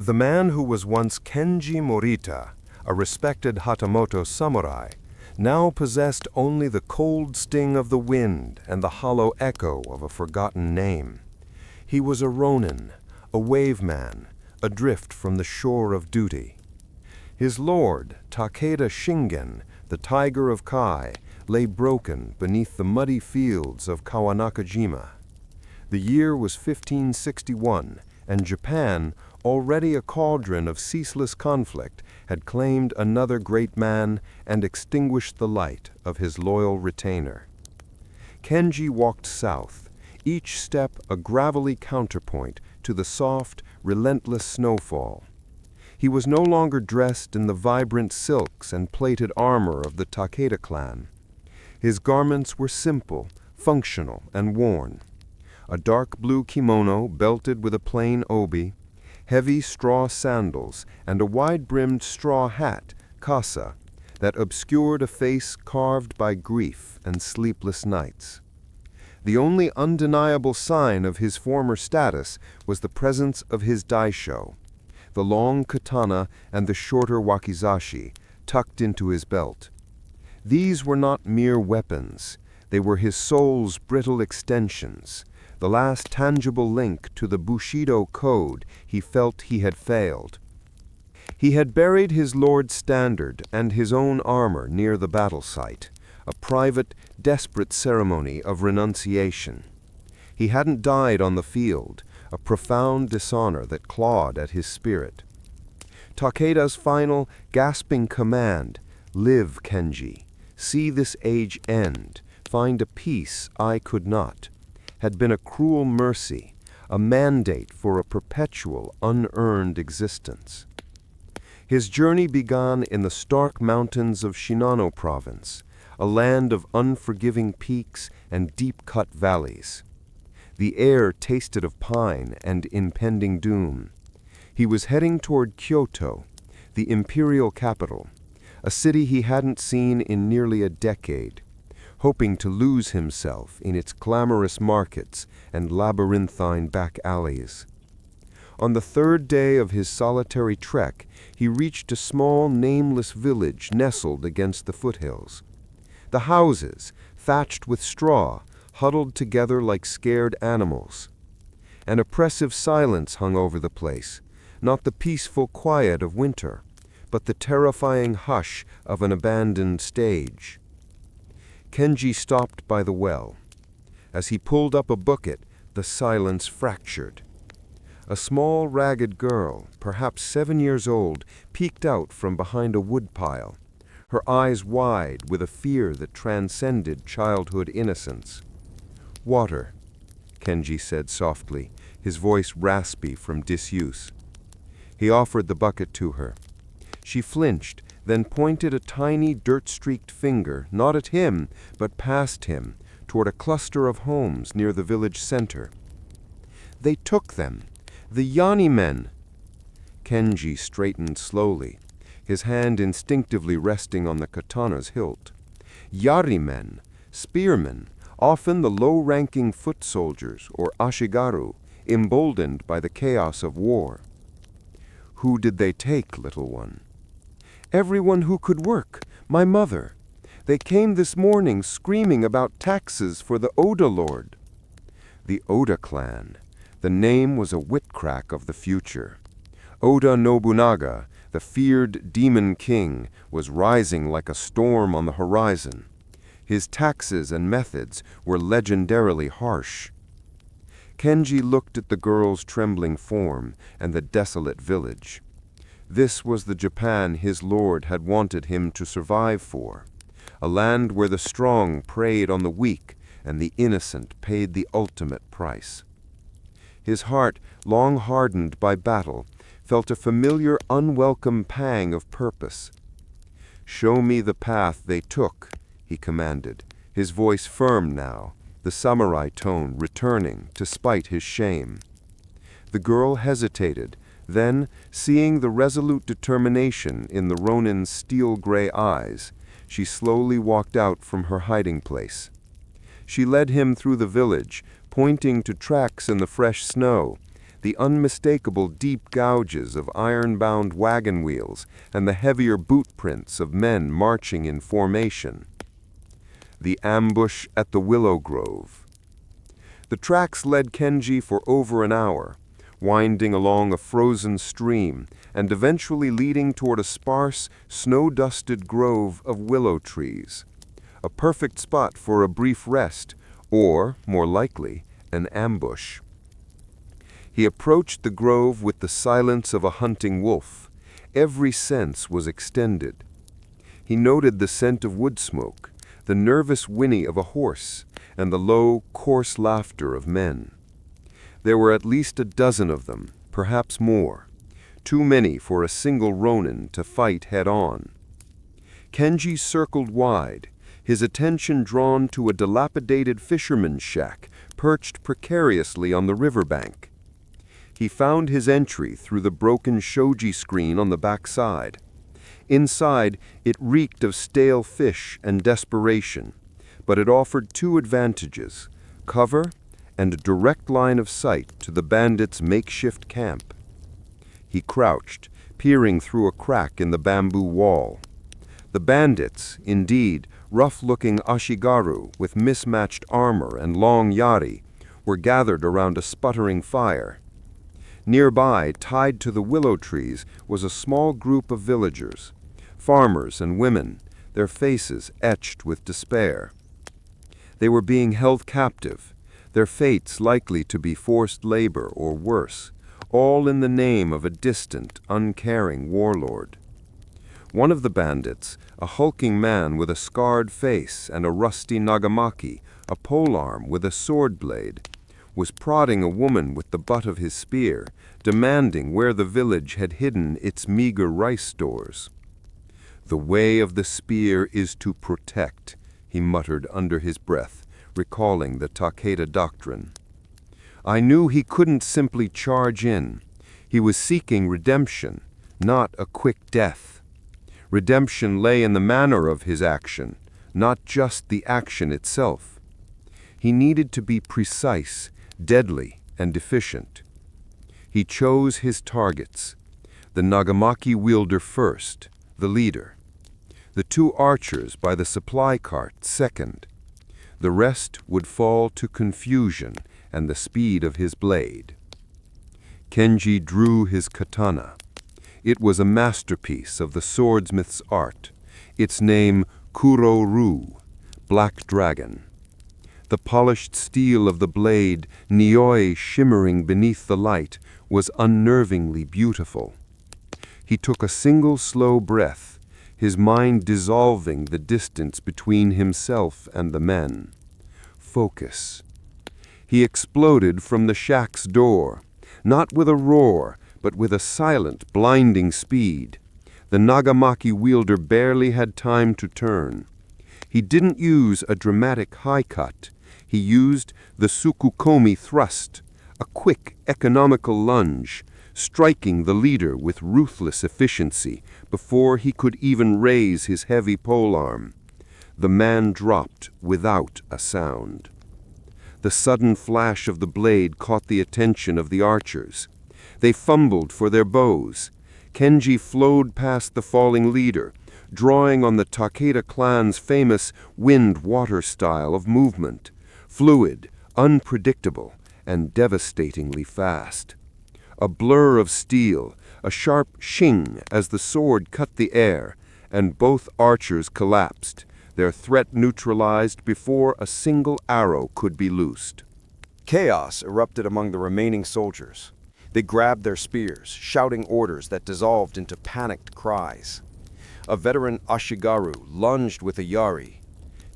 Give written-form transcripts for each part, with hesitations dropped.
The man who was once Kenji Morita, a respected Hatamoto samurai, now possessed only the cold sting of the wind and the hollow echo of a forgotten name. He was a ronin, a wave man, adrift from the shore of duty. His lord, Takeda Shingen, the tiger of Kai, lay broken beneath the muddy fields of Kawanakajima. The year was 1561, and Japan, already a cauldron of ceaseless conflict, had claimed another great man and extinguished the light of his loyal retainer. Kenji walked south, each step a gravelly counterpoint to the soft, relentless snowfall. He was no longer dressed in the vibrant silks and plated armor of the Takeda clan. His garments were simple, functional, and worn. A dark blue kimono belted with a plain obi, heavy straw sandals, and a wide-brimmed straw hat, kasa, that obscured a face carved by grief and sleepless nights. The only undeniable sign of his former status was the presence of his daisho, the long katana and the shorter wakizashi, tucked into his belt. These were not mere weapons. They were his soul's brittle extensions, the last tangible link to the Bushido code he felt he had failed. He had buried his lord's standard and his own armor near the battle site, a private, desperate ceremony of renunciation. He hadn't died on the field, a profound dishonor that clawed at his spirit. Takeda's final, gasping command, "Live, Kenji, see this age end, find a peace I could not," had been a cruel mercy, a mandate for a perpetual, unearned existence. His journey began in the stark mountains of Shinano province, a land of unforgiving peaks and deep-cut valleys. The air tasted of pine and impending doom. He was heading toward Kyoto, the imperial capital, a city he hadn't seen in nearly a decade, hoping to lose himself in its clamorous markets and labyrinthine back alleys. On the third day of his solitary trek, he reached a small, nameless village nestled against the foothills. The houses, thatched with straw, huddled together like scared animals. An oppressive silence hung over the place, not the peaceful quiet of winter, but the terrifying hush of an abandoned stage. Kenji stopped by the well. As he pulled up a bucket, the silence fractured. A small, ragged girl, perhaps 7 years old, peeked out from behind a woodpile, her eyes wide with a fear that transcended childhood innocence. "Water," Kenji said softly, his voice raspy from disuse. He offered the bucket to her. She flinched, then pointed a tiny dirt-streaked finger, not at him, but past him, toward a cluster of homes near the village center. "They took them. The Yanni men." Kenji straightened slowly, his hand instinctively resting on the katana's hilt. Yari men, spearmen, often the low-ranking foot soldiers, or ashigaru, emboldened by the chaos of war. "Who did they take, little one?" "Everyone who could work. My mother. They came this morning screaming about taxes for the Oda Lord." The Oda clan. The name was a whipcrack of the future. Oda Nobunaga, the feared demon king, was rising like a storm on the horizon. His taxes and methods were legendarily harsh. Kenji looked at the girl's trembling form and the desolate village. This was the Japan his lord had wanted him to survive for, a land where the strong preyed on the weak and the innocent paid the ultimate price. His heart, long hardened by battle, felt a familiar, unwelcome pang of purpose. "Show me the path they took," he commanded, his voice firm now, the samurai tone returning to spite his shame. The girl hesitated, then, seeing the resolute determination in the ronin's steel-gray eyes, she slowly walked out from her hiding place. She led him through the village, pointing to tracks in the fresh snow, the unmistakable deep gouges of iron-bound wagon wheels and the heavier boot prints of men marching in formation. The ambush at the Willow Grove. The tracks led Kenji for over an hour, winding along a frozen stream and eventually leading toward a sparse, snow-dusted grove of willow trees. A perfect spot for a brief rest, or, more likely, an ambush. He approached the grove with the silence of a hunting wolf. Every sense was extended. He noted the scent of wood smoke, the nervous whinny of a horse, and the low, coarse laughter of men. There were at least a dozen of them, perhaps more. Too many for a single Ronin to fight head-on. Kenji circled wide, his attention drawn to a dilapidated fisherman's shack perched precariously on the riverbank. He found his entry through the broken shoji screen on the back side. Inside, it reeked of stale fish and desperation, but it offered two advantages: cover and a direct line of sight to the bandits' makeshift camp. He crouched, peering through a crack in the bamboo wall. The bandits, indeed, rough-looking ashigaru with mismatched armor and long yari, were gathered around a sputtering fire. Nearby, tied to the willow trees, was a small group of villagers, farmers and women, their faces etched with despair. They were being held captive, their fates likely to be forced labor or worse, all in the name of a distant, uncaring warlord. One of the bandits, a hulking man with a scarred face and a rusty nagamaki, a polearm with a sword blade, was prodding a woman with the butt of his spear, demanding where the village had hidden its meager rice stores. "The way of the spear is to protect," he muttered under his breath, recalling the Takeda doctrine. I knew he couldn't simply charge in. He was seeking redemption, not a quick death. Redemption lay in the manner of his action, not just the action itself. He needed to be precise, deadly, and efficient. He chose his targets. The nagamaki wielder first, the leader. The two archers by the supply cart second. The rest would fall to confusion and the speed of his blade. Kenji drew his katana. It was a masterpiece of the swordsmith's art, its name Kuro-ru, Black Dragon. The polished steel of the blade, nioi shimmering beneath the light, was unnervingly beautiful. He took a single slow breath, his mind dissolving the distance between himself and the men. Focus. He exploded from the shack's door, not with a roar, but with a silent, blinding speed. The nagamaki wielder barely had time to turn. He didn't use a dramatic high cut. He used the tsukukomi thrust, a quick, economical lunge, striking the leader with ruthless efficiency before he could even raise his heavy polearm. The man dropped without a sound. The sudden flash of the blade caught the attention of the archers. They fumbled for their bows. Kenji flowed past the falling leader, drawing on the Takeda clan's famous wind-water style of movement, fluid, unpredictable, and devastatingly fast. A blur of steel, a sharp shing as the sword cut the air, and both archers collapsed, their threat neutralized before a single arrow could be loosed. Chaos erupted among the remaining soldiers. They grabbed their spears, shouting orders that dissolved into panicked cries. A veteran ashigaru lunged with a yari.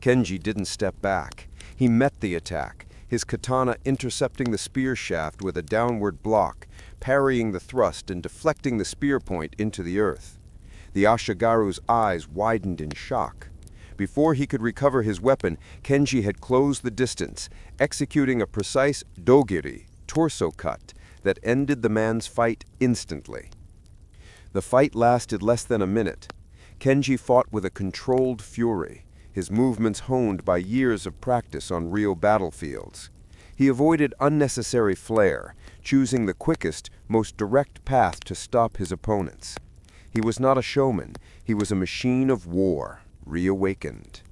Kenji didn't step back. He met the attack, his katana intercepting the spear shaft with a downward block, parrying the thrust and deflecting the spear point into the earth. The ashigaru's eyes widened in shock. Before he could recover his weapon, Kenji had closed the distance, executing a precise dogiri, torso cut, that ended the man's fight instantly. The fight lasted less than a minute. Kenji fought with a controlled fury, his movements honed by years of practice on real battlefields. He avoided unnecessary flair, choosing the quickest, most direct path to stop his opponents. He was not a showman, he was a machine of war, reawakened.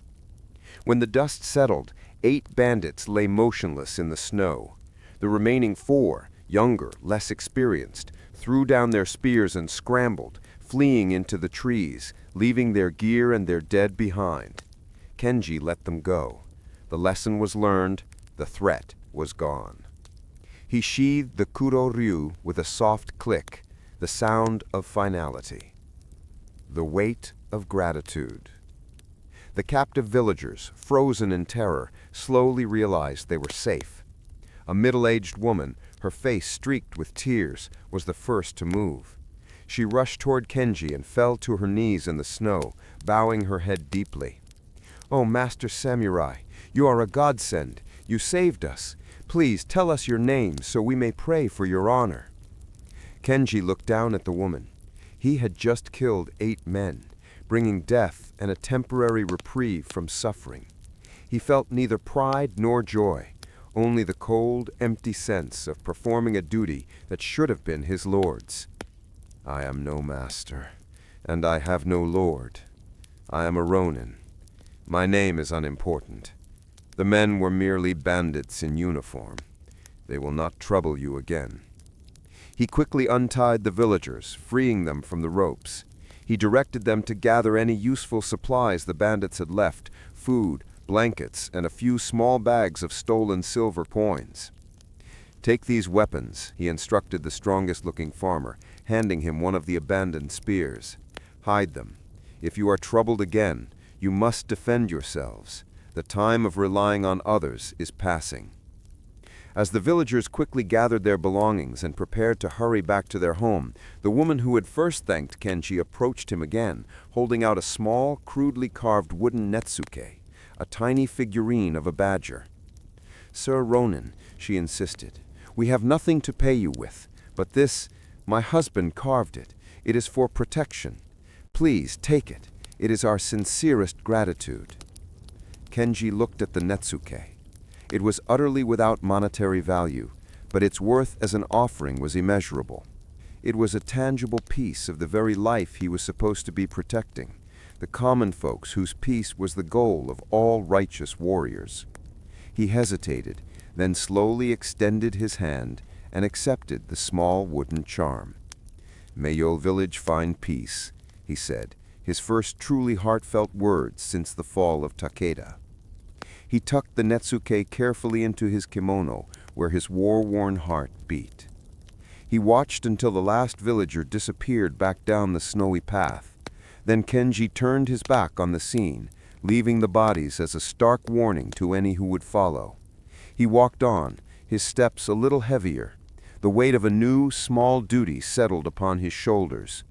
When the dust settled, 8 bandits lay motionless in the snow. The remaining 4, younger, less experienced, threw down their spears and scrambled, fleeing into the trees, leaving their gear and their dead behind. Kenji let them go. The lesson was learned, the threat was gone. He sheathed the kuro-ryu with a soft click, the sound of finality. The weight of gratitude. The captive villagers, frozen in terror, slowly realized they were safe. A middle-aged woman, her face streaked with tears, was the first to move. She rushed toward Kenji and fell to her knees in the snow, bowing her head deeply. "Oh, Master Samurai, you are a godsend. You saved us. Please tell us your name so we may pray for your honor." Kenji looked down at the woman. He had just killed 8 men, bringing death and a temporary reprieve from suffering. He felt neither pride nor joy, only the cold, empty sense of performing a duty that should have been his lord's. "I am no master, and I have no lord. I am a Ronin. My name is unimportant. The men were merely bandits in uniform. They will not trouble you again." He quickly untied the villagers, freeing them from the ropes. He directed them to gather any useful supplies the bandits had left, food, blankets, and a few small bags of stolen silver coins. "Take these weapons," he instructed the strongest-looking farmer, handing him one of the abandoned spears. "Hide them. If you are troubled again, you must defend yourselves. The time of relying on others is passing." As the villagers quickly gathered their belongings and prepared to hurry back to their home, the woman who had first thanked Kenji approached him again, holding out a small, crudely carved wooden netsuke, a tiny figurine of a badger. "Sir Ronin," she insisted, "we have nothing to pay you with, but this, my husband carved it. It is for protection. Please take it. It is our sincerest gratitude." Kenji looked at the netsuke. It was utterly without monetary value, but its worth as an offering was immeasurable. It was a tangible piece of the very life he was supposed to be protecting, the common folks whose peace was the goal of all righteous warriors. He hesitated, then slowly extended his hand and accepted the small wooden charm. "May your village find peace," he said, his first truly heartfelt words since the fall of Takeda. He tucked the netsuke carefully into his kimono, where his war-worn heart beat. He watched until the last villager disappeared back down the snowy path. Then Kenji turned his back on the scene, leaving the bodies as a stark warning to any who would follow. He walked on, his steps a little heavier. The weight of a new, small duty settled upon his shoulders.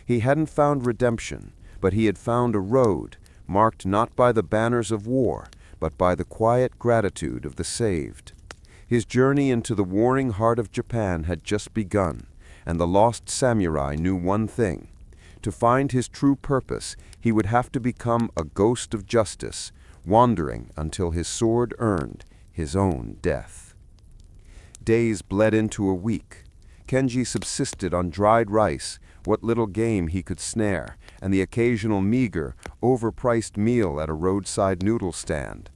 He hadn't found redemption, but he had found a road, marked not by the banners of war, but by the quiet gratitude of the saved. His journey into the warring heart of Japan had just begun, and the lost samurai knew one thing. To find his true purpose, he would have to become a ghost of justice, wandering until his sword earned his own death. Days bled into a week. Kenji subsisted on dried rice, what little game he could snare, and the occasional meager, overpriced meal at a roadside noodle stand.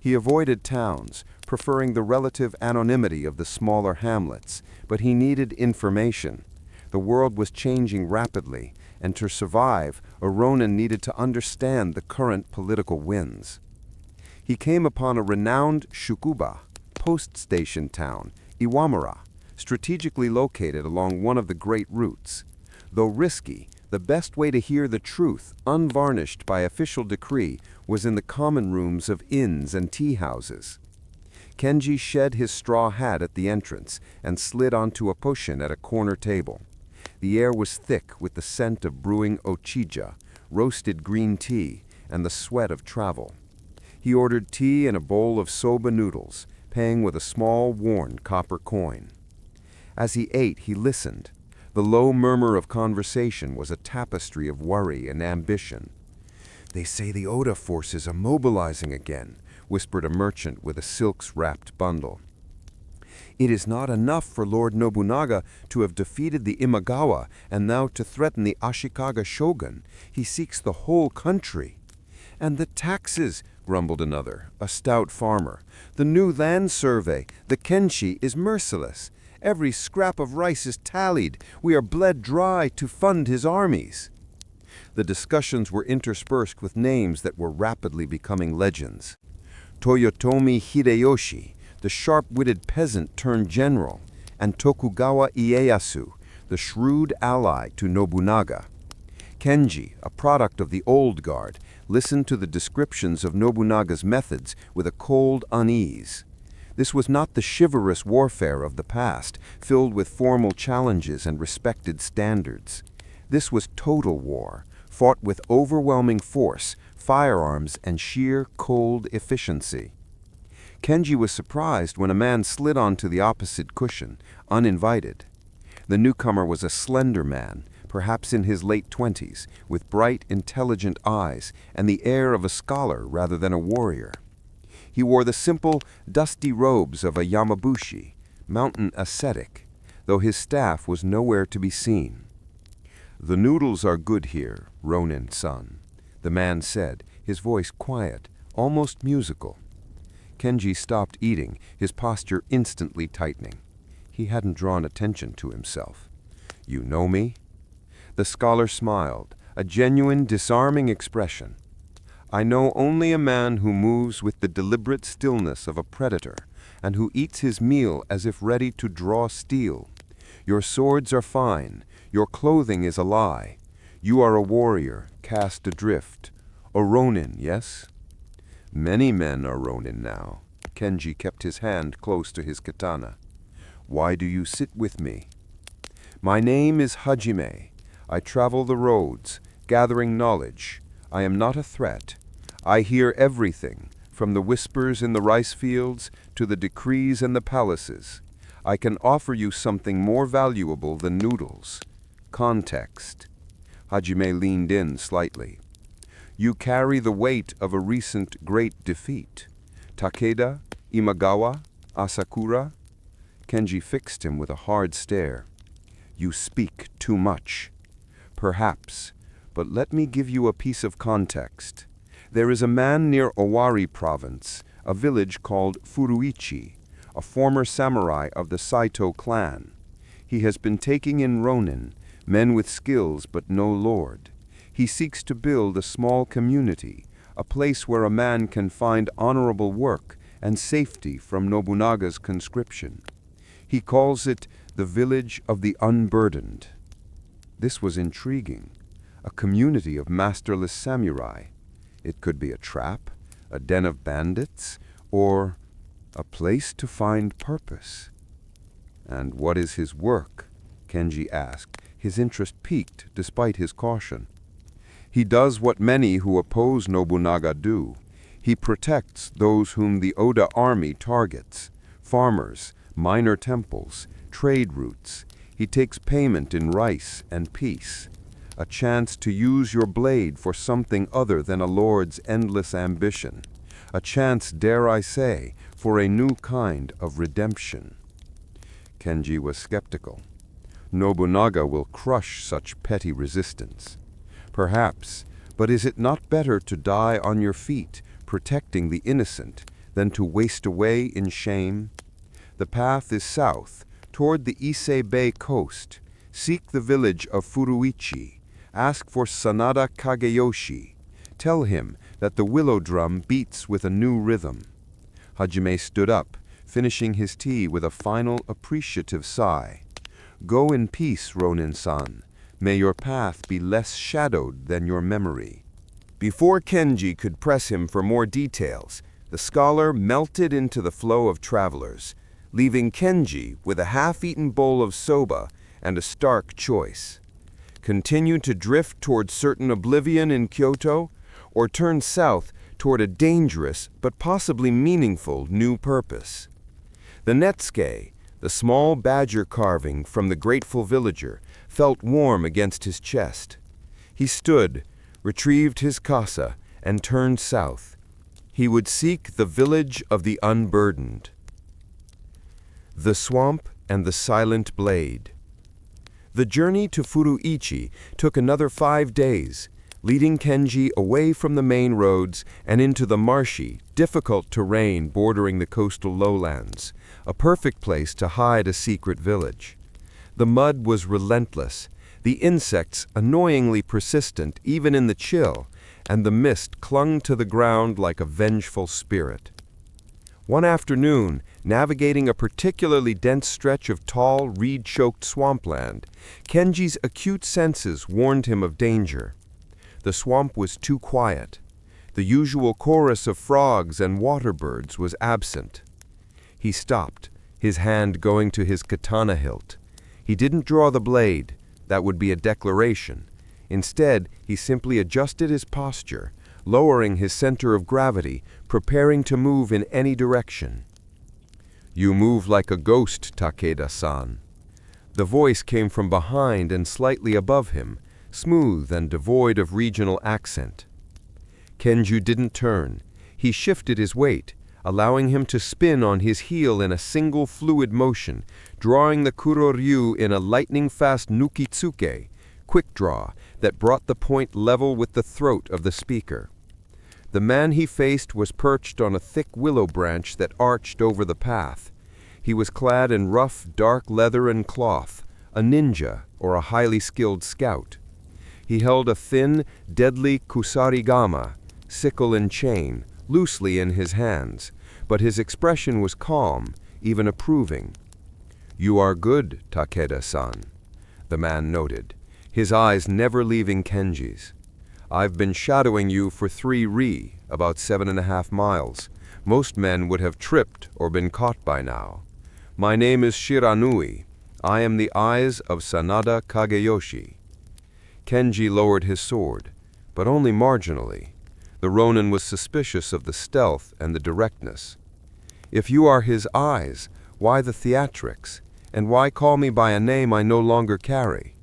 He avoided towns, preferring the relative anonymity of the smaller hamlets, but he needed information. The world was changing rapidly, and to survive, a Ronin needed to understand the current political winds. He came upon a renowned shukuba, post-station town, Iwamura, strategically located along one of the great routes. Though risky, the best way to hear the truth, unvarnished by official decree, was in the common rooms of inns and tea houses. Kenji shed his straw hat at the entrance and slid onto a cushion at a corner table. The air was thick with the scent of brewing ochija, roasted green tea, and the sweat of travel. He ordered tea and a bowl of soba noodles, paying with a small, worn copper coin. As he ate, he listened. The low murmur of conversation was a tapestry of worry and ambition. "They say the Oda forces are mobilizing again," whispered a merchant with a silks-wrapped bundle. It is not enough for Lord Nobunaga to have defeated the Imagawa and now to threaten the Ashikaga shogun. He seeks the whole country. And the taxes, grumbled another, a stout farmer. The new land survey, the Kenshi, is merciless. Every scrap of rice is tallied. We are bled dry to fund his armies. The discussions were interspersed with names that were rapidly becoming legends. Toyotomi Hideyoshi, the sharp-witted peasant turned general, and Tokugawa Ieyasu, the shrewd ally to Nobunaga. Kenji, a product of the old guard, listened to the descriptions of Nobunaga's methods with a cold unease. This was not the chivalrous warfare of the past, filled with formal challenges and respected standards. This was total war, fought with overwhelming force, firearms, and sheer cold efficiency. Kenji was surprised when a man slid onto the opposite cushion, uninvited. The newcomer was a slender man, perhaps in his late 20s, with bright, intelligent eyes and the air of a scholar rather than a warrior. He wore the simple, dusty robes of a yamabushi, mountain ascetic, though his staff was nowhere to be seen. "The noodles are good here, Ronin-san," the man said, his voice quiet, almost musical. Kenji stopped eating, his posture instantly tightening. He hadn't drawn attention to himself. "You know me?" The scholar smiled, a genuine, disarming expression. "I know only a man who moves with the deliberate stillness of a predator, and who eats his meal as if ready to draw steel. Your swords are fine, your clothing is a lie. You are a warrior, cast adrift. A Ronin, yes?" "Many men are Ronin now." Kenji kept his hand close to his katana. "Why do you sit with me?" "My name is Hajime. I travel the roads, gathering knowledge. I am not a threat. I hear everything, from the whispers in the rice fields to the decrees in the palaces. I can offer you something more valuable than noodles. Context." Hajime leaned in slightly. "You carry the weight of a recent great defeat. Takeda, Imagawa, Asakura." Kenji fixed him with a hard stare. "You speak too much." "Perhaps, but let me give you a piece of context. There is a man near Owari province, a village called Furuichi, a former samurai of the Saito clan. He has been taking in Ronin, men with skills but no lord. He seeks to build a small community, a place where a man can find honorable work and safety from Nobunaga's conscription. He calls it the Village of the Unburdened." This was intriguing. A community of masterless samurai. It could be a trap, a den of bandits, or a place to find purpose. "And what is his work?" Kenji asked, his interest piqued despite his caution. "He does what many who oppose Nobunaga do. He protects those whom the Oda army targets, farmers, minor temples, trade routes. He takes payment in rice and peace, a chance to use your blade for something other than a lord's endless ambition, a chance, dare I say, for a new kind of redemption." Kenji was skeptical. Nobunaga will crush such petty resistance. Perhaps, but is it not better to die on your feet, protecting the innocent, than to waste away in shame? The path is south, toward the Ise Bay coast. Seek the village of Furuichi. Ask for Sanada Kageyoshi. Tell him that the willow drum beats with a new rhythm. Hajime stood up, finishing his tea with a final appreciative sigh. "Go in peace, Ronin-san. May your path be less shadowed than your memory." Before Kenji could press him for more details, the scholar melted into the flow of travelers, leaving Kenji with a half-eaten bowl of soba and a stark choice. Continue to drift toward certain oblivion in Kyoto, or turn south toward a dangerous but possibly meaningful new purpose. The netsuke, the small badger carving from the grateful villager, felt warm against his chest. He stood, retrieved his kasa, and turned south. He would seek the village of the unburdened. The Swamp and the Silent Blade. The journey to Furuichi took another 5 days, leading Kenji away from the main roads and into the marshy, difficult terrain bordering the coastal lowlands, a perfect place to hide a secret village. The mud was relentless, the insects annoyingly persistent even in the chill, and the mist clung to the ground like a vengeful spirit. One afternoon, navigating a particularly dense stretch of tall, reed-choked swampland, Kenji's acute senses warned him of danger. The swamp was too quiet. The usual chorus of frogs and water birds was absent. He stopped, his hand going to his katana hilt. He didn't draw the blade. That would be a declaration. Instead, he simply adjusted his posture, lowering his center of gravity, preparing to move in any direction. "You move like a ghost, Takeda-san." The voice came from behind and slightly above him, smooth and devoid of regional accent. Kenji didn't turn. He shifted his weight, allowing him to spin on his heel in a single fluid motion, drawing the kuroryu in a lightning-fast nukitsuke, quick draw, that brought the point level with the throat of the speaker. The man he faced was perched on a thick willow branch that arched over the path. He was clad in rough, dark leather and cloth, a ninja or a highly skilled scout. He held a thin, deadly kusarigama, sickle and chain, loosely in his hands, but his expression was calm, even approving. "You are good, Takeda-san," the man noted, his eyes never leaving Kenji's. "I've been shadowing you for 3 ri, about 7.5 miles. Most men would have tripped or been caught by now. My name is Shiranui. I am the eyes of Sanada Kageyoshi." Kenji lowered his sword, but only marginally. The Ronin was suspicious of the stealth and the directness. "If you are his eyes, why the theatrics? And why call me by a name I no longer carry?"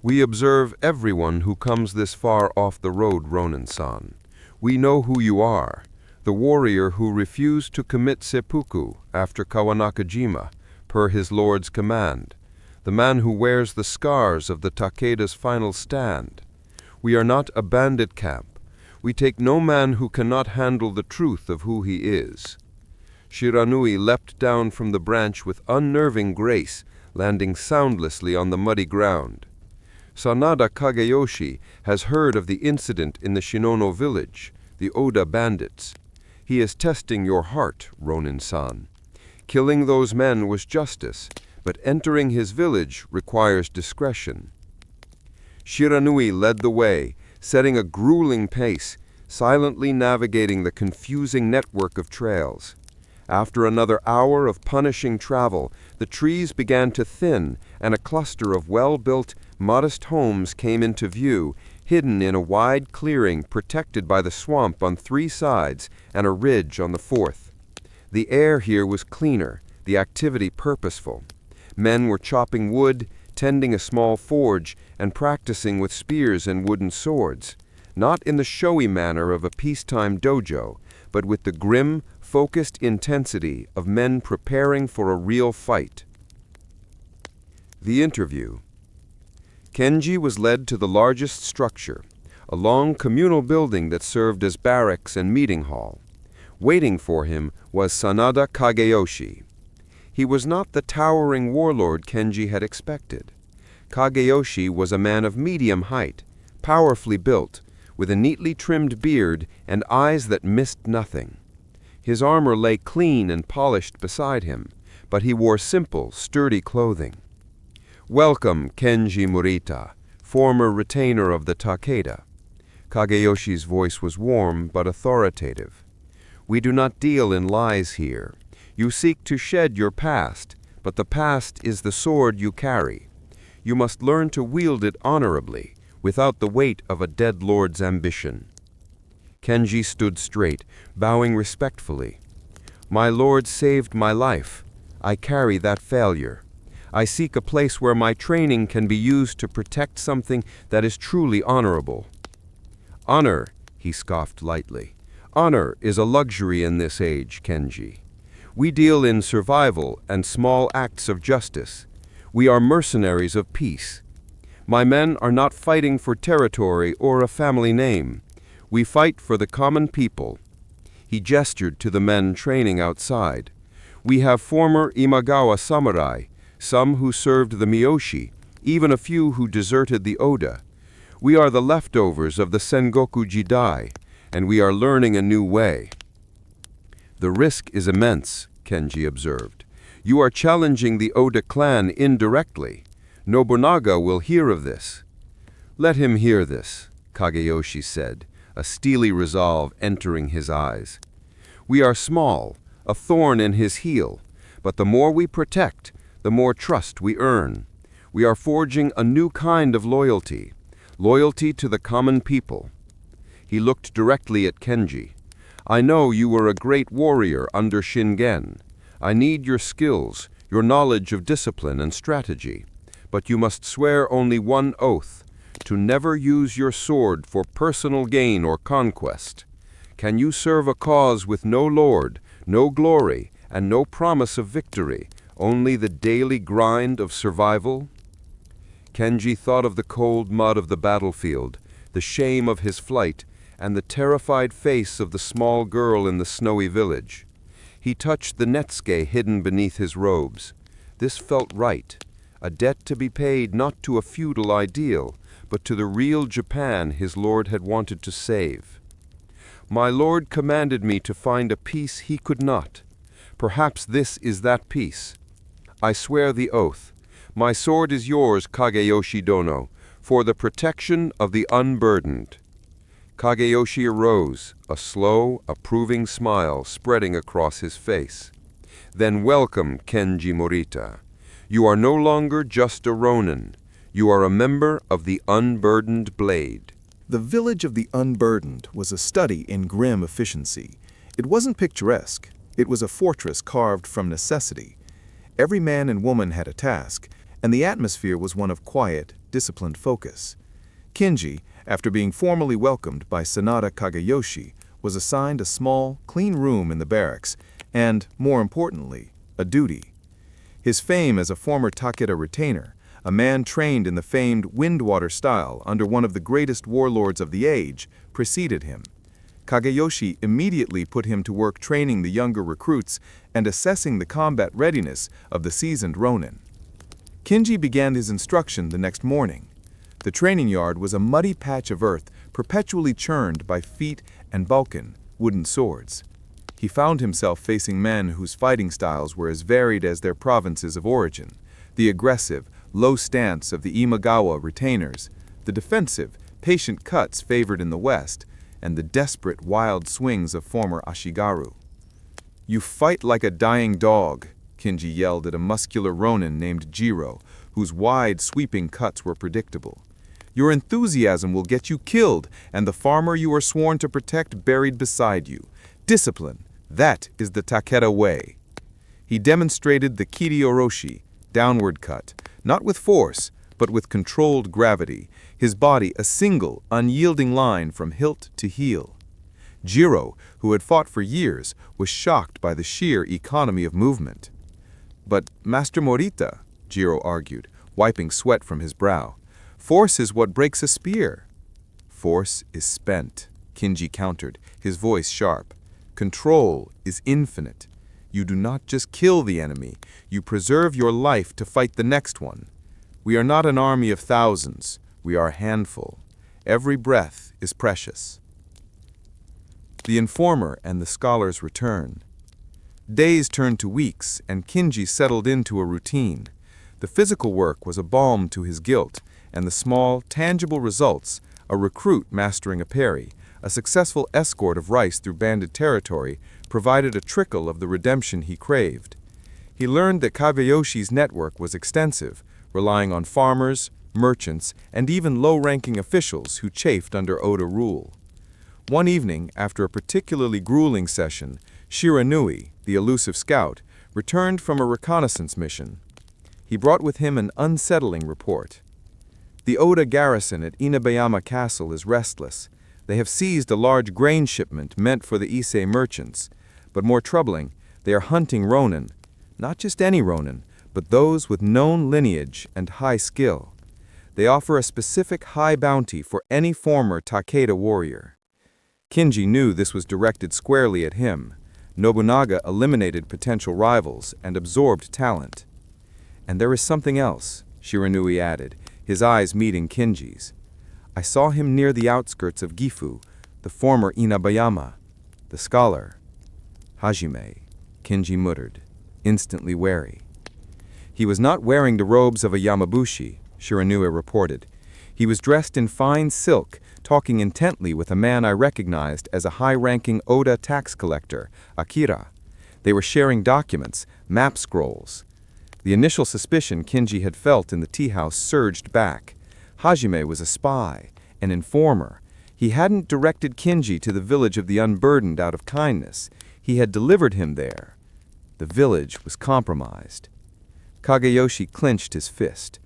"We observe everyone who comes this far off the road, Ronin-san. We know who you are, the warrior who refused to commit seppuku after Kawanakajima, per his lord's command, the man who wears the scars of the Takeda's final stand. We are not a bandit camp. We take no man who cannot handle the truth of who he is." Shiranui leapt down from the branch with unnerving grace, landing soundlessly on the muddy ground. "Sanada Kageyoshi has heard of the incident in the Shinono village, the Oda bandits. He is testing your heart, Ronin-san. Killing those men was justice, but entering his village requires discretion." Shiranui led the way, setting a grueling pace, silently navigating the confusing network of trails. After another hour of punishing travel, the trees began to thin, and a cluster of well-built, modest homes came into view, hidden in a wide clearing protected by the swamp on 3 sides and a ridge on the 4th. The air here was cleaner, the activity purposeful. Men were chopping wood, tending a small forge, and practicing with spears and wooden swords, not in the showy manner of a peacetime dojo, but with the grim, focused intensity of men preparing for a real fight. The interview. Kenji was led to the largest structure, a long communal building that served as barracks and meeting hall. Waiting for him was Sanada Kageyoshi. He was not the towering warlord Kenji had expected. Kageyoshi was a man of medium height, powerfully built, with a neatly trimmed beard and eyes that missed nothing. His armor lay clean and polished beside him, but he wore simple, sturdy clothing. "Welcome, Kenji Morita, former retainer of the Takeda." Kageyoshi's voice was warm but authoritative. "We do not deal in lies here. You seek to shed your past, but the past is the sword you carry. You must learn to wield it honorably, without the weight of a dead lord's ambition." Kenji stood straight, bowing respectfully. "My lord saved my life. I carry that failure. I seek a place where my training can be used to protect something that is truly honorable." "Honor," he scoffed lightly. "Honor is a luxury in this age, Kenji. We deal in survival and small acts of justice. We are mercenaries of peace. My men are not fighting for territory or a family name. We fight for the common people." He gestured to the men training outside. "We have former Imagawa samurai, some who served the Miyoshi, even a few who deserted the Oda. We are the leftovers of the Sengoku Jidai, and we are learning a new way." "The risk is immense," Kenji observed. "You are challenging the Oda clan indirectly. Nobunaga will hear of this." "Let him hear this," Kageyoshi said, a steely resolve entering his eyes. "We are small, a thorn in his heel, but the more we protect, the more trust we earn. We are forging a new kind of loyalty, loyalty to the common people." He looked directly at Kenji. "I know you were a great warrior under Shingen. I need your skills, your knowledge of discipline and strategy. But you must swear only one oath, to never use your sword for personal gain or conquest. Can you serve a cause with no lord, no glory, and no promise of victory, only the daily grind of survival?" Kenji thought of the cold mud of the battlefield, the shame of his flight, and the terrified face of the small girl in the snowy village. He touched the netsuke hidden beneath his robes. This felt right, a debt to be paid not to a feudal ideal, but to the real Japan his lord had wanted to save. "My lord commanded me to find a peace he could not. Perhaps this is that peace. I swear the oath. My sword is yours, Kageyoshi Dono, for the protection of the unburdened." Kageyoshi arose, a slow, approving smile spreading across his face. "Then welcome, Kenji Morita. You are no longer just a ronin. You are a member of the Unburdened Blade." The village of the Unburdened was a study in grim efficiency. It wasn't picturesque. It was a fortress carved from necessity. Every man and woman had a task, and the atmosphere was one of quiet, disciplined focus. Kenji, after being formally welcomed by Sanada Kageyoshi, was assigned a small, clean room in the barracks, and, more importantly, a duty. His fame as a former Takeda retainer, a man trained in the famed Windwater style under one of the greatest warlords of the age, preceded him. Kageyoshi immediately put him to work training the younger recruits and assessing the combat readiness of the seasoned ronin. Kenji began his instruction the next morning. The training yard was a muddy patch of earth perpetually churned by feet and balkan, wooden swords. He found himself facing men whose fighting styles were as varied as their provinces of origin: the aggressive, low stance of the Imagawa retainers, the defensive, patient cuts favored in the West, and the desperate, wild swings of former Ashigaru. "You fight like a dying dog," Kenji yelled at a muscular ronin named Jiro, whose wide, sweeping cuts were predictable. "Your enthusiasm will get you killed, and the farmer you are sworn to protect buried beside you. Discipline, that is the Takeda way." He demonstrated the kiri-oroshi, downward cut, not with force, but with controlled gravity, his body a single, unyielding line from hilt to heel. Jiro, who had fought for years, was shocked by the sheer economy of movement. "But, Master Morita," Jiro argued, wiping sweat from his brow, "force is what breaks a spear." "Force is spent," Kenji countered, his voice sharp. "Control is infinite. You do not just kill the enemy, you preserve your life to fight the next one. We are not an army of thousands, we are a handful. Every breath is precious." The informer and the scholars return. Days turned to weeks, and Kenji settled into a routine. The physical work was a balm to his guilt, and the small, tangible results, a recruit mastering a parry, a successful escort of rice through banded territory, provided a trickle of the redemption he craved. He learned that Kageyoshi's network was extensive, relying on farmers, merchants, and even low-ranking officials who chafed under Oda rule. One evening, after a particularly grueling session, Shiranui, the elusive scout, returned from a reconnaissance mission. He brought with him an unsettling report. "The Oda garrison at Inabayama Castle is restless. They have seized a large grain shipment meant for the Issei merchants. But more troubling, They are hunting Ronin. Not just any Ronin, but those with known lineage and high skill. They offer a specific high bounty for any former Takeda warrior. Kenji knew this was directed squarely at him. Nobunaga eliminated potential rivals and absorbed talent. And there is something else, Shiranui added, his eyes meeting Kenji's. I saw him near the outskirts of Gifu, the former Inabayama, the scholar. Hajime, Kenji muttered, instantly wary. He was not wearing the robes of a Yamabushi, Shiranui reported. He was dressed in fine silk, talking intently with a man I recognized as a high-ranking Oda tax collector, Akira. They were sharing documents, map scrolls. The initial suspicion Kenji had felt in the tea house surged back. Hajime was a spy, an informer. He hadn't directed Kenji to the village of the unburdened out of kindness. He had delivered him there. The village was compromised. Kageyoshi clenched his fist.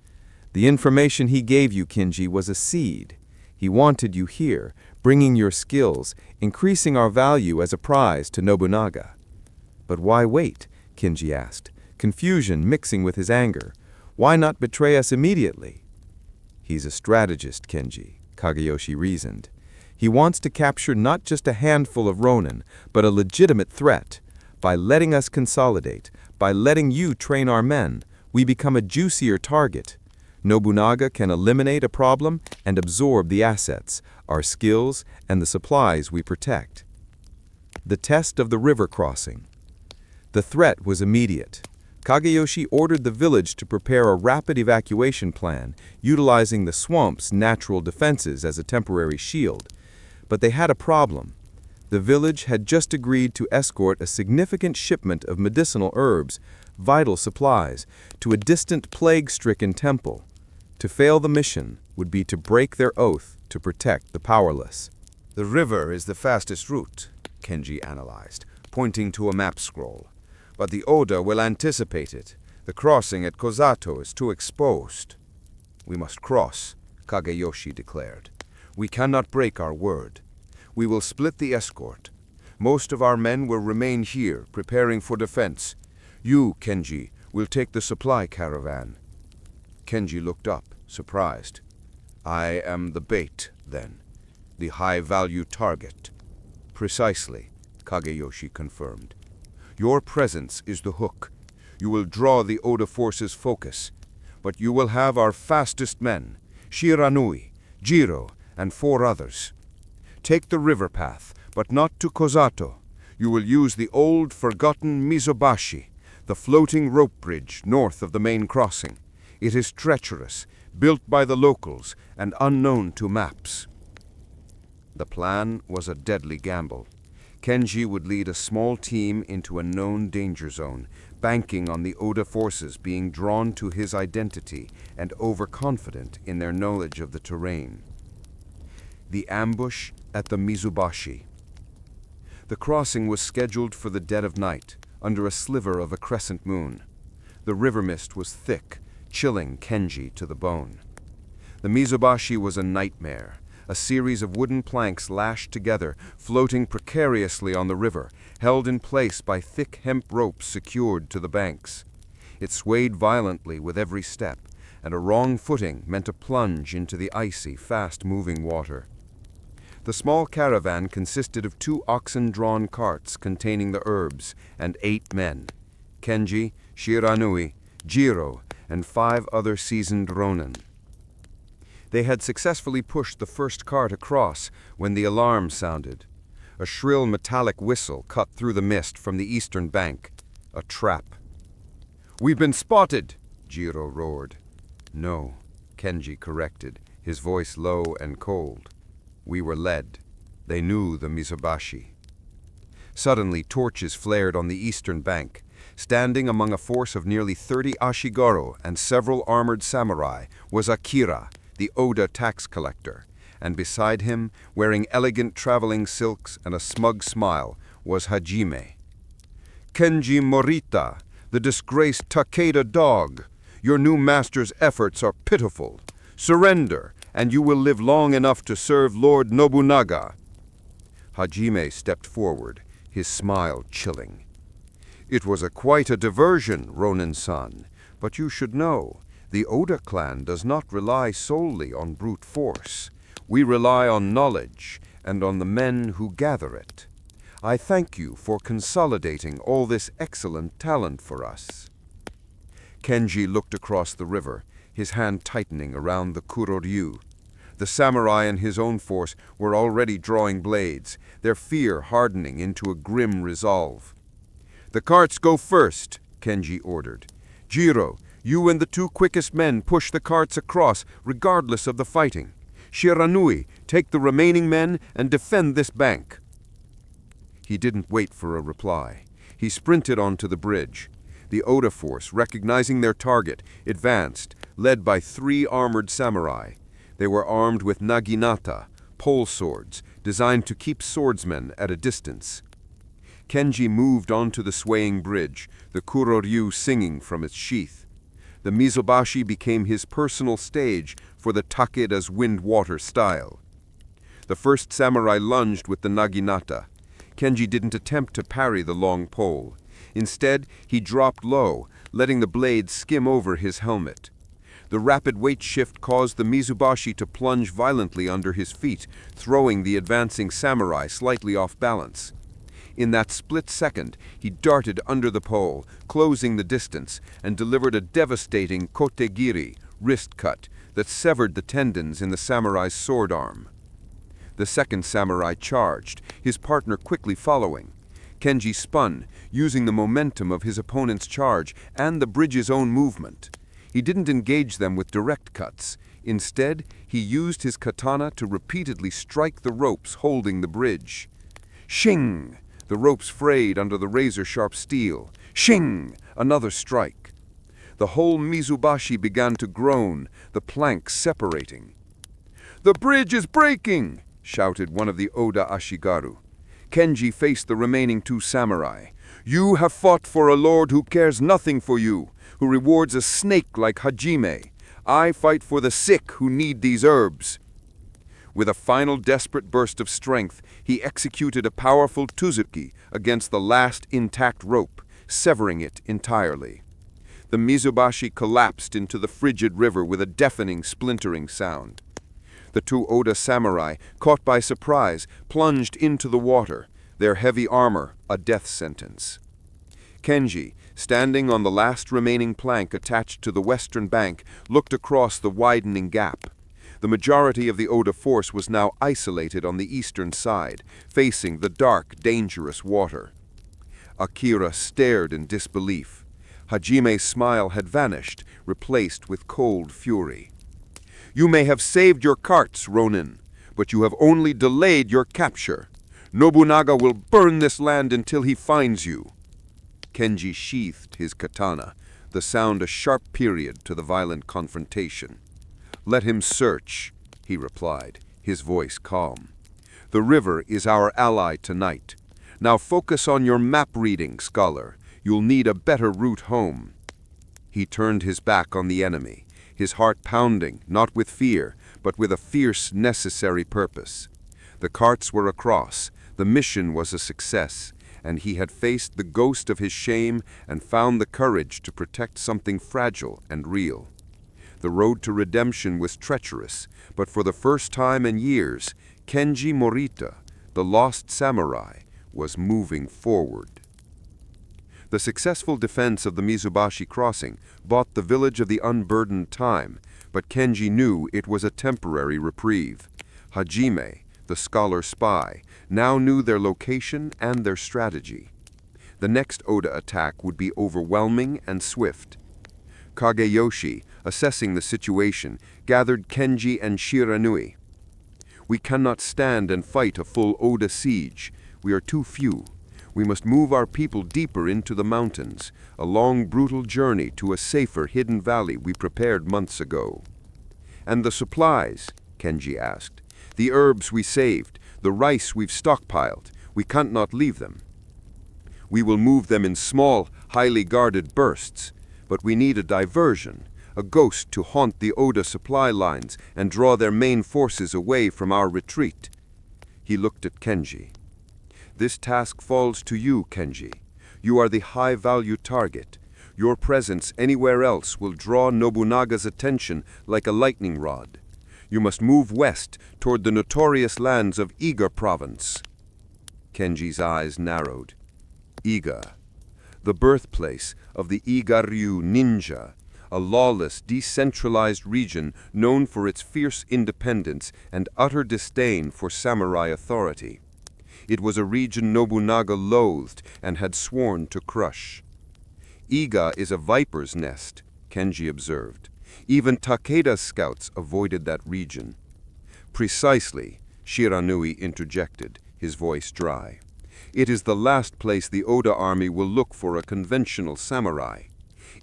The information he gave you, Kenji, was a seed. He wanted you here, bringing your skills, increasing our value as a prize to Nobunaga. But why wait? Kenji asked, confusion mixing with his anger. Why not betray us immediately? He's a strategist, Kenji, Kageyoshi reasoned. He wants to capture not just a handful of Ronin, but a legitimate threat. By letting us consolidate, by letting you train our men, we become a juicier target. Nobunaga can eliminate a problem and absorb the assets, our skills, and the supplies we protect. The test of the river crossing. The threat was immediate. Kageyoshi ordered the village to prepare a rapid evacuation plan, utilizing the swamp's natural defenses as a temporary shield. But they had a problem. The village had just agreed to escort a significant shipment of medicinal herbs, vital supplies, to a distant plague-stricken temple. To fail the mission would be to break their oath to protect the powerless. The river is the fastest route, Kenji analyzed, pointing to a map scroll. But the Oda will anticipate it. The crossing at Kozato is too exposed. We must cross, Kageyoshi declared. We cannot break our word. We will split the escort. Most of our men will remain here, preparing for defense. You, Kenji, will take the supply caravan. Kenji looked up, surprised. I am the bait, then. The high-value target. Precisely, Kageyoshi confirmed. Your presence is the hook. You will draw the Oda force's focus. But you will have our fastest men, Shiranui, Jiro, and 4 others. Take the river path, but not to Kozato. You will use the old, forgotten Mizobashi, the floating rope bridge north of the main crossing. It is treacherous, built by the locals, and unknown to maps. The plan was a deadly gamble. Kenji would lead a small team into a known danger zone, banking on the Oda forces being drawn to his identity and overconfident in their knowledge of the terrain. The ambush at the Mizubashi. The crossing was scheduled for the dead of night, under a sliver of a crescent moon. The river mist was thick, chilling Kenji to the bone. The Mizubashi was a nightmare, a series of wooden planks lashed together, floating precariously on the river, held in place by thick hemp ropes secured to the banks. It swayed violently with every step, and a wrong footing meant a plunge into the icy, fast-moving water. The small caravan consisted of 2 oxen-drawn carts containing the herbs and 8 men: Kenji, Shiranui, Jiro, and 5 other seasoned Ronin. They had successfully pushed the first cart across when the alarm sounded. A shrill metallic whistle cut through the mist from the eastern bank. A trap. "We've been spotted!" Jiro roared. "No," Kenji corrected, his voice low and cold. "We were led. They knew the Mizubashi." Suddenly, torches flared on the eastern bank. Standing among a force of nearly 30 Ashigaru and several armored samurai was Akira, the Oda tax collector, and beside him, wearing elegant traveling silks and a smug smile, was Hajime. "Kenji Morita, the disgraced Takeda dog. Your new master's efforts are pitiful. Surrender, and you will live long enough to serve Lord Nobunaga." Hajime stepped forward, his smile chilling. It was quite a diversion, Ronin-san, but you should know, the Oda clan does not rely solely on brute force. We rely on knowledge and on the men who gather it. I thank you for consolidating all this excellent talent for us. Kenji looked across the river, his hand tightening around the Kuroryu. The samurai and his own force were already drawing blades, their fear hardening into a grim resolve. "The carts go first," Kenji ordered. "Jiro, you and the two quickest men push the carts across, regardless of the fighting. Shiranui, take the remaining men and defend this bank." He didn't wait for a reply. He sprinted onto the bridge. The Oda force, recognizing their target, advanced, led by 3 armored samurai. They were armed with naginata, pole swords, designed to keep swordsmen at a distance. Kenji moved onto the swaying bridge, the Kuroryu singing from its sheath. The Mizobashi became his personal stage for the Takeda's wind-water style. The first samurai lunged with the naginata. Kenji didn't attempt to parry the long pole. Instead, he dropped low, letting the blade skim over his helmet. The rapid weight shift caused the Mizobashi to plunge violently under his feet, throwing the advancing samurai slightly off balance. In that split second, he darted under the pole, closing the distance, and delivered a devastating kotegiri, wrist cut, that severed the tendons in the samurai's sword arm. The second samurai charged, his partner quickly following. Kenji spun, using the momentum of his opponent's charge and the bridge's own movement. He didn't engage them with direct cuts. Instead, he used his katana to repeatedly strike the ropes holding the bridge. Shing! The ropes frayed under the razor-sharp steel. Shing! Another strike. The whole Mizobashi began to groan, the planks separating. "The bridge is breaking!" shouted one of the Oda Ashigaru. Kenji faced the remaining 2 samurai. "You have fought for a lord who cares nothing for you, who rewards a snake like Hajime. I fight for the sick who need these herbs." With a final desperate burst of strength, he executed a powerful tuzuki against the last intact rope, severing it entirely. The Mizobashi collapsed into the frigid river with a deafening, splintering sound. The 2 Oda samurai, caught by surprise, plunged into the water, their heavy armor a death sentence. Kenji, standing on the last remaining plank attached to the western bank, looked across the widening gap. The majority of the Oda force was now isolated on the eastern side, facing the dark, dangerous water. Akira stared in disbelief. Hajime's smile had vanished, replaced with cold fury. "You may have saved your carts, Ronin, but you have only delayed your capture. Nobunaga will burn this land until he finds you." Kenji sheathed his katana, the sound a sharp period to the violent confrontation. "Let him search," he replied, his voice calm. "The river is our ally tonight. Now focus on your map reading, scholar. You'll need a better route home." He turned his back on the enemy, his heart pounding, not with fear, but with a fierce, necessary purpose. The carts were across, the mission was a success, and he had faced the ghost of his shame and found the courage to protect something fragile and real. The road to redemption was treacherous, but for the first time in years, Kenji Morita, the lost samurai, was moving forward. The successful defense of the Mizobashi crossing bought the village of the unburdened time, but Kenji knew it was a temporary reprieve. Hajime, the scholar spy, now knew their location and their strategy. The next Oda attack would be overwhelming and swift. Kageyoshi, assessing the situation, gathered Kenji and Shiranui. "We cannot stand and fight a full Oda siege. We are too few. We must move our people deeper into the mountains, a long, brutal journey to a safer hidden valley we prepared months ago." "And the supplies?" Kenji asked. "The herbs we saved, the rice we've stockpiled, we can't not leave them." "We will move them in small, highly guarded bursts, but we need a diversion, a ghost to haunt the Oda supply lines and draw their main forces away from our retreat." He looked at Kenji. "This task falls to you, Kenji. You are the high-value target. Your presence anywhere else will draw Nobunaga's attention like a lightning rod. You must move west toward the notorious lands of Iga province." Kenji's eyes narrowed. Iga, the birthplace of the Iga-ryu ninja, a lawless, decentralized region known for its fierce independence and utter disdain for samurai authority. It was a region Nobunaga loathed and had sworn to crush. "Iga is a viper's nest," Kenji observed. "Even Takeda's scouts avoided that region." "Precisely," Shiranui interjected, his voice dry. "It is the last place the Oda army will look for a conventional samurai.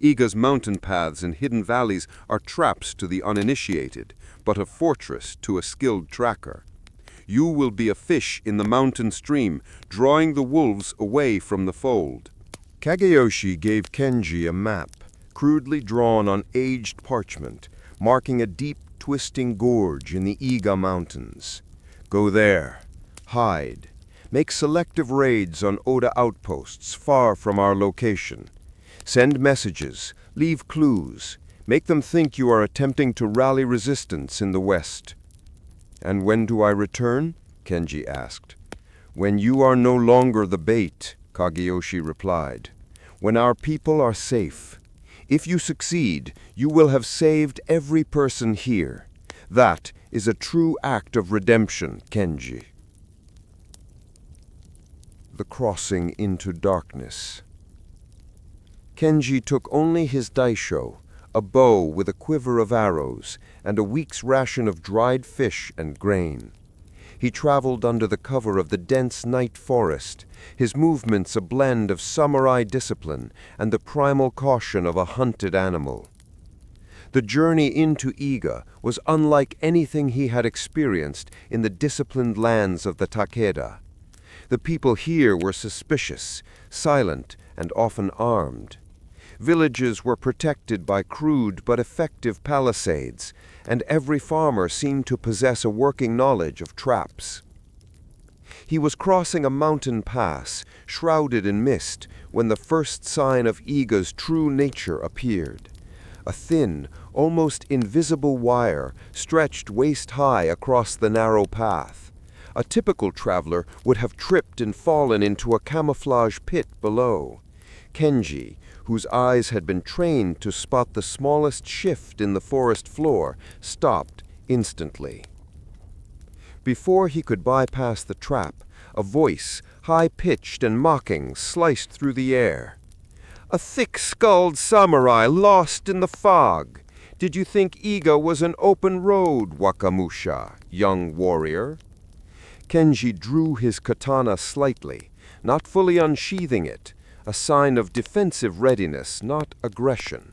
Iga's mountain paths and hidden valleys are traps to the uninitiated, but a fortress to a skilled tracker. You will be a fish in the mountain stream, drawing the wolves away from the fold." Kageyoshi gave Kenji a map, crudely drawn on aged parchment, marking a deep, twisting gorge in the Iga Mountains. "Go there. Hide. Make selective raids on Oda outposts far from our location. Send messages. Leave clues. Make them think you are attempting to rally resistance in the west." "And when do I return?" Kenji asked. "When you are no longer the bait," Kageyoshi replied. "When our people are safe. If you succeed, you will have saved every person here. That is a true act of redemption, Kenji." The crossing into darkness. Kenji took only his daisho, a bow with a quiver of arrows, and a week's ration of dried fish and grain. He traveled under the cover of the dense night forest, his movements a blend of samurai discipline and the primal caution of a hunted animal. The journey into Iga was unlike anything he had experienced in the disciplined lands of the Takeda. The people here were suspicious, silent, and often armed. Villages were protected by crude but effective palisades, and every farmer seemed to possess a working knowledge of traps. He was crossing a mountain pass, shrouded in mist, when the first sign of Iga's true nature appeared. A thin, almost invisible wire stretched waist-high across the narrow path. A typical traveler would have tripped and fallen into a camouflage pit below. Kenji, whose eyes had been trained to spot the smallest shift in the forest floor, stopped instantly. Before he could bypass the trap, a voice, high-pitched and mocking, sliced through the air. "A thick-skulled samurai lost in the fog. Did you think Iga was an open road, Wakamusha, young warrior?" Kenji drew his katana slightly, not fully unsheathing it, a sign of defensive readiness, not aggression.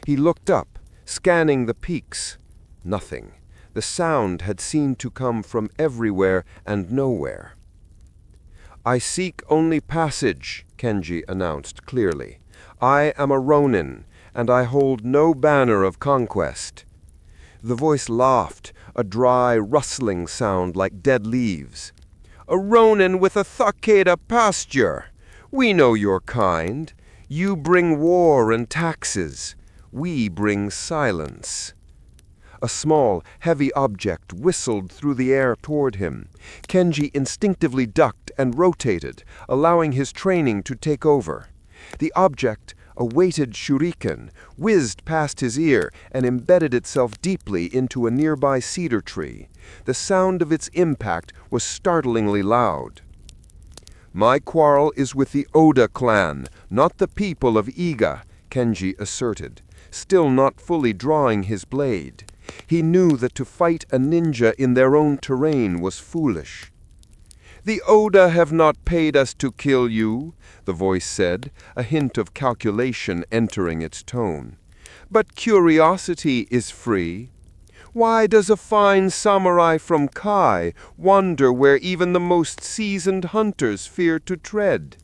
He looked up, scanning the peaks. Nothing. The sound had seemed to come from everywhere and nowhere. "I seek only passage," Kenji announced clearly. "I am a ronin, and I hold no banner of conquest." The voice laughed, a dry, rustling sound like dead leaves. "A ronin with a Takeda pasture! We know your kind. You bring war and taxes. We bring silence." A small, heavy object whistled through the air toward him. Kenji instinctively ducked and rotated, allowing his training to take over. The object, a weighted shuriken, whizzed past his ear and embedded itself deeply into a nearby cedar tree. The sound of its impact was startlingly loud. "My quarrel is with the Oda clan, not the people of Iga," Kenji asserted, still not fully drawing his blade. He knew that to fight a ninja in their own terrain was foolish. "The Oda have not paid us to kill you," the voice said, a hint of calculation entering its tone. "But curiosity is free. Why does a fine samurai from Kai wander where even the most seasoned hunters fear to tread?"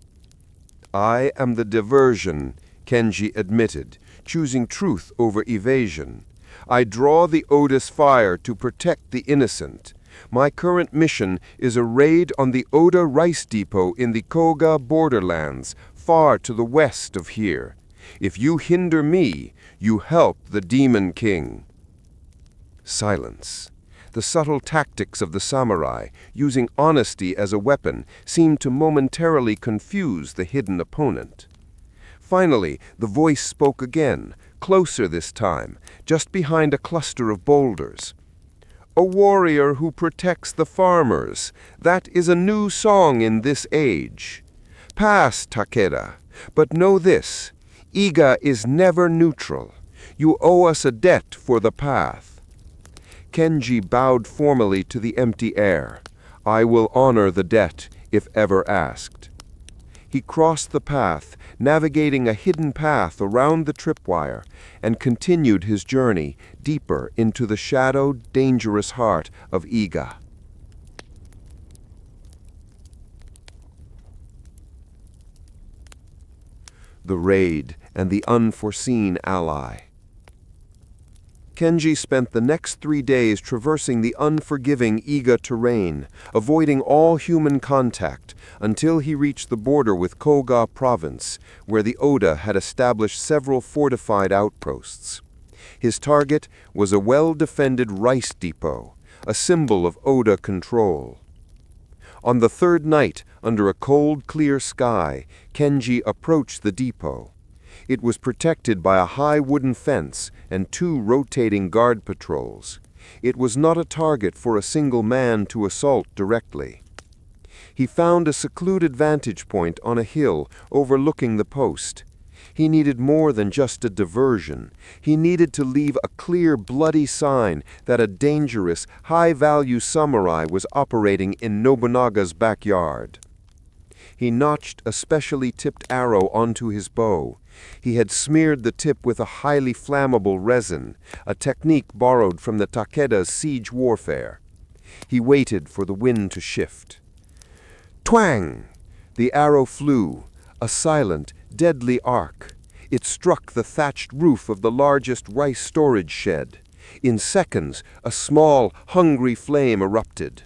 "I am the diversion," Kenji admitted, choosing truth over evasion. "I draw the Oda's fire to protect the innocent. My current mission is a raid on the Oda rice depot in the Koga borderlands, far to the west of here. If you hinder me, you help the Demon King." Silence. The subtle tactics of the samurai, using honesty as a weapon, seemed to momentarily confuse the hidden opponent. Finally, the voice spoke again, closer this time, just behind a cluster of boulders. "A warrior who protects the farmers. That is a new song in this age. Pass, Takeda, but know this. Iga is never neutral. You owe us a debt for the path." Kenji bowed formally to the empty air. "I will honor the debt, if ever asked." He crossed the path, navigating a hidden path around the tripwire, and continued his journey deeper into the shadowed, dangerous heart of Iga. The raid and the unforeseen ally. Kenji spent the next 3 days traversing the unforgiving Iga terrain, avoiding all human contact, until he reached the border with Koga province, where the Oda had established several fortified outposts. His target was a well-defended rice depot, a symbol of Oda control. On the third night, under a cold, clear sky, Kenji approached the depot. It was protected by a high wooden fence and 2 rotating guard patrols. It was not a target for a single man to assault directly. He found a secluded vantage point on a hill overlooking the post. He needed more than just a diversion. He needed to leave a clear, bloody sign that a dangerous, high-value samurai was operating in Nobunaga's backyard. He notched a specially tipped arrow onto his bow. He had smeared the tip with a highly flammable resin, a technique borrowed from the Takeda's siege warfare. He waited for the wind to shift. Twang! The arrow flew, a silent, deadly arc. It struck the thatched roof of the largest rice storage shed. In seconds, a small, hungry flame erupted.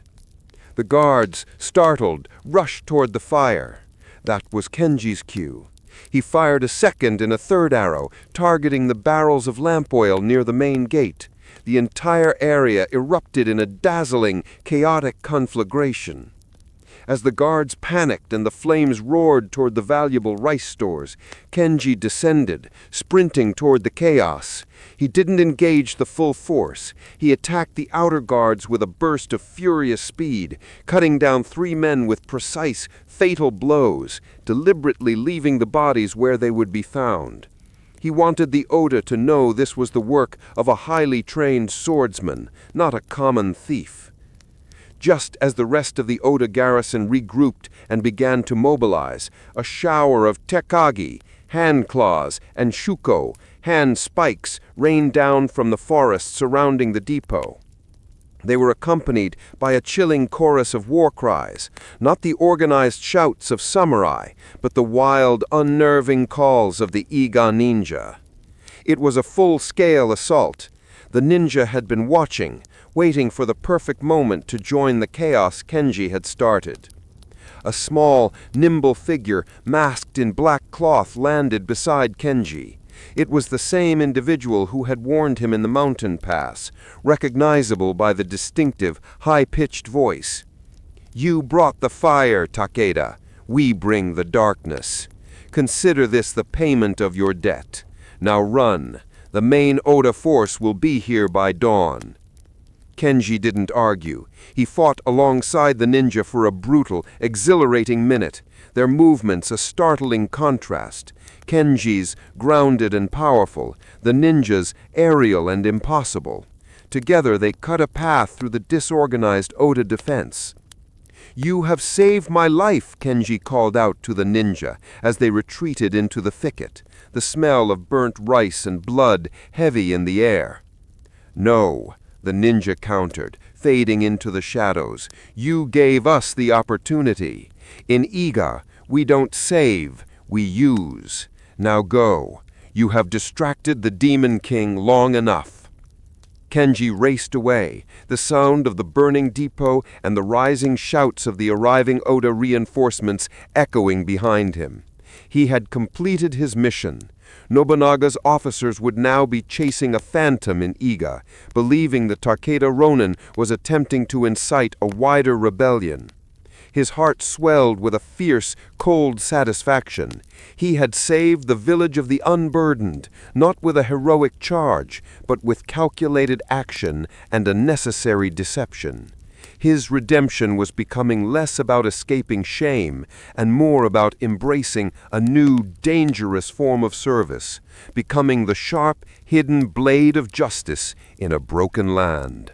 The guards, startled, rushed toward the fire. That was Kenji's cue. He fired a second and a third arrow, targeting the barrels of lamp oil near the main gate. The entire area erupted in a dazzling, chaotic conflagration. As the guards panicked and the flames roared toward the valuable rice stores, Kenji descended, sprinting toward the chaos. He didn't engage the full force. He attacked the outer guards with a burst of furious speed, cutting down 3 men with precise, fatal blows, deliberately leaving the bodies where they would be found. He wanted the Oda to know this was the work of a highly trained swordsman, not a common thief. Just as the rest of the Oda garrison regrouped and began to mobilize, a shower of tekagi, hand claws, and shuko, hand spikes, rained down from the forest surrounding the depot. They were accompanied by a chilling chorus of war cries, not the organized shouts of samurai, but the wild, unnerving calls of the Iga ninja. It was a full-scale assault. The ninja had been watching, waiting for the perfect moment to join the chaos Kenji had started. A small, nimble figure masked in black cloth landed beside Kenji. It was the same individual who had warned him in the mountain pass, recognizable by the distinctive, high-pitched voice. "You brought the fire, Takeda. We bring the darkness. Consider this the payment of your debt. Now run. The main Oda force will be here by dawn." Kenji didn't argue. He fought alongside the ninja for a brutal, exhilarating minute, their movements a startling contrast. Kenji's grounded and powerful, the ninja's aerial and impossible. Together they cut a path through the disorganized Oda defense. "You have saved my life," Kenji called out to the ninja as they retreated into the thicket, the smell of burnt rice and blood heavy in the air. "No," the ninja countered, fading into the shadows. "You gave us the opportunity. In Iga, we don't save, we use. Now go. You have distracted the Demon King long enough." Kenji raced away, the sound of the burning depot and the rising shouts of the arriving Oda reinforcements echoing behind him. He had completed his mission. Nobunaga's officers would now be chasing a phantom in Iga, believing that Takeda Ronin was attempting to incite a wider rebellion. His heart swelled with a fierce, cold satisfaction. He had saved the village of the unburdened, not with a heroic charge, but with calculated action and a necessary deception. His redemption was becoming less about escaping shame and more about embracing a new, dangerous form of service, becoming the sharp, hidden blade of justice in a broken land.